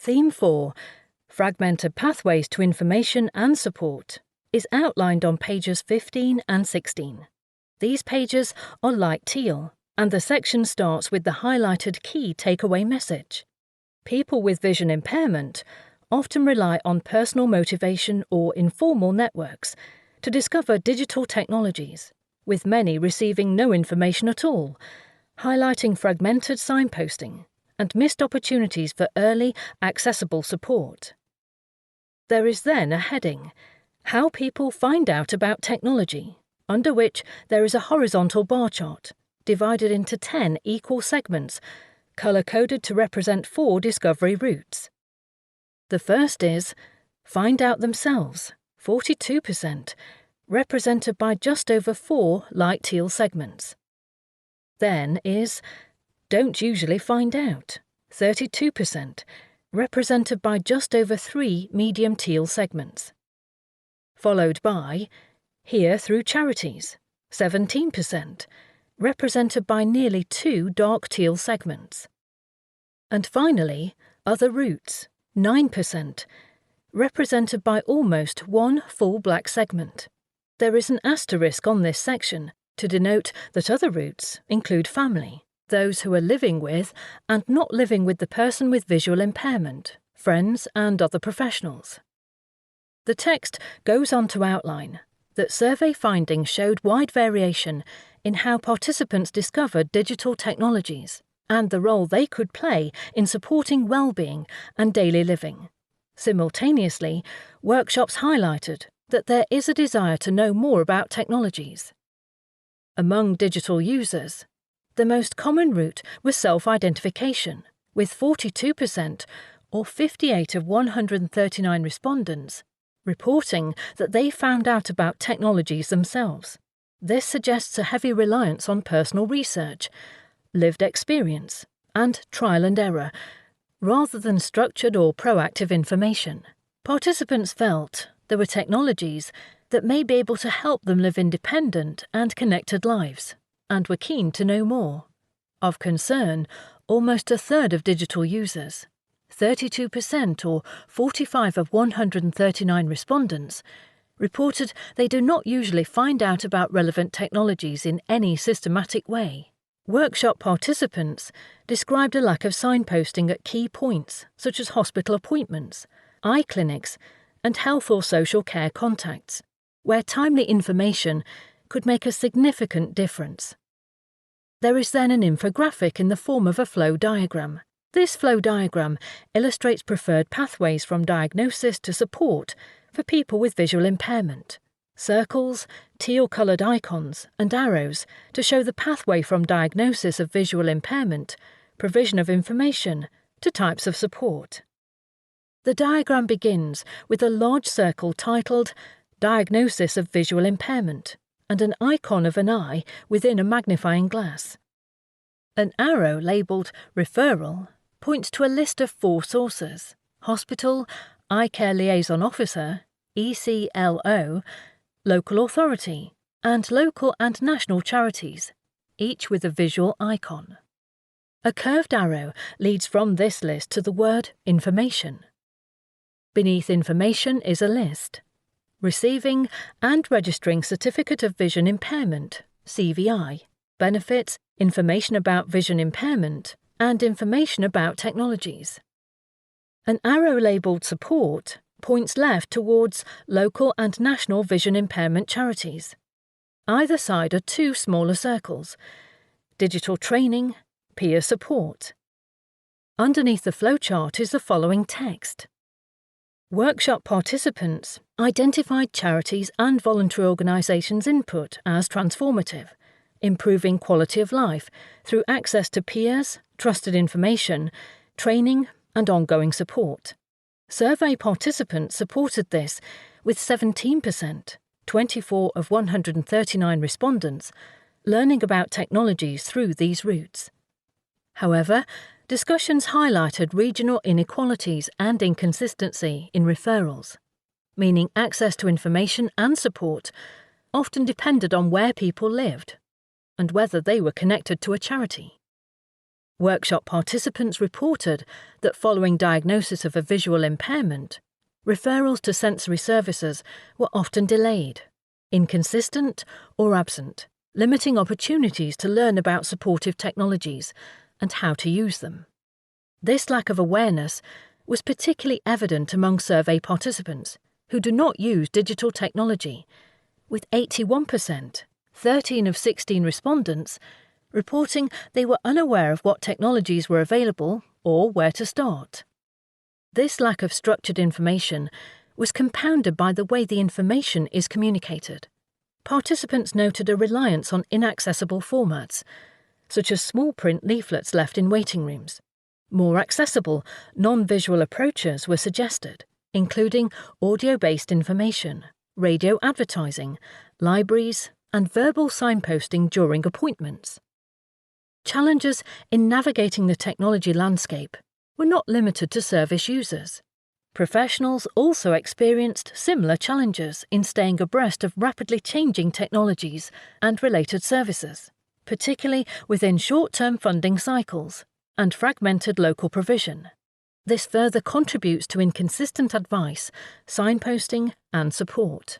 Theme 4, Fragmented Pathways to Information and Support, is outlined on pages 15 and 16. These pages are light teal, and the section starts with the highlighted key takeaway message. People with vision impairment often rely on personal motivation or informal networks to discover digital technologies, with many receiving no information at all, highlighting fragmented signposting and missed opportunities for early, accessible support. There is then a heading, How People Find Out About Technology, under which there is a horizontal bar chart, divided into 10 equal segments, colour-coded to represent 4 discovery routes. The first is Find Out Themselves, 42%, represented by just over 4 light teal segments. Then is Don't Usually Find Out, 32%, represented by just over 3 medium teal segments. Followed by Hear Through Charities, 17%, represented by nearly 2 dark teal segments. And finally, Other Routes, 9%, represented by almost 1 full black segment. There is an asterisk on this section to denote that other routes include family, those who are living with and not living with the person with visual impairment, friends and other professionals. The text goes on to outline that survey findings showed wide variation in how participants discovered digital technologies and the role they could play in supporting well-being and daily living. Simultaneously, workshops highlighted that there is a desire to know more about technologies. Among digital users, the most common route was self-identification, with 42%, or 58 of 139 respondents, reporting that they found out about technologies themselves. This suggests a heavy reliance on personal research, lived experience, and trial and error, rather than structured or proactive information. Participants felt there were technologies that may be able to help them live independent and connected lives, and were keen to know more. Of concern, almost a third of digital users, 32% or 45 of 139 respondents, reported they do not usually find out about relevant technologies in any systematic way. Workshop participants described a lack of signposting at key points such as hospital appointments, eye clinics, and health or social care contacts, where timely information could make a significant difference. There is then an infographic in the form of a flow diagram. This flow diagram illustrates preferred pathways from diagnosis to support for people with visual impairment. Circles, teal-coloured icons, and arrows to show the pathway from diagnosis of visual impairment, provision of information, to types of support. The diagram begins with a large circle titled Diagnosis of Visual Impairment and an icon of an eye within a magnifying glass. An arrow labelled Referral points to a list of 4 sources: Hospital, Eye Care Liaison Officer, ECLO, Local Authority, and local and national charities, each with a visual icon. A curved arrow leads from this list to the word Information. Beneath Information is a list: Receiving and registering Certificate of Vision Impairment, CVI, Benefits, Information about Vision Impairment, and Information about Technologies. An arrow labelled Support points left towards local and national vision impairment charities. Either side are 2 smaller circles: Digital Training, Peer Support. Underneath the flowchart is the following text. Workshop participants identified charities and voluntary organisations' input as transformative, improving quality of life through access to peers, trusted information, training, and ongoing support. Survey participants supported this with 17%, 24 of 139 respondents, learning about technologies through these routes. However, discussions highlighted regional inequalities and inconsistency in referrals, meaning access to information and support often depended on where people lived and whether they were connected to a charity. Workshop participants reported that following diagnosis of a visual impairment, referrals to sensory services were often delayed, inconsistent or absent, limiting opportunities to learn about supportive technologies and how to use them. This lack of awareness was particularly evident among survey participants who do not use digital technology, with 81%, 13 of 16 respondents, reporting they were unaware of what technologies were available or where to start. This lack of structured information was compounded by the way the information is communicated. Participants noted a reliance on inaccessible formats, such as small print leaflets left in waiting rooms. More accessible, non-visual approaches were suggested, including audio-based information, radio advertising, libraries, and verbal signposting during appointments. Challenges in navigating the technology landscape were not limited to service users. Professionals also experienced similar challenges in staying abreast of rapidly changing technologies and related services, particularly within short-term funding cycles and fragmented local provision. This further contributes to inconsistent advice, signposting, and support.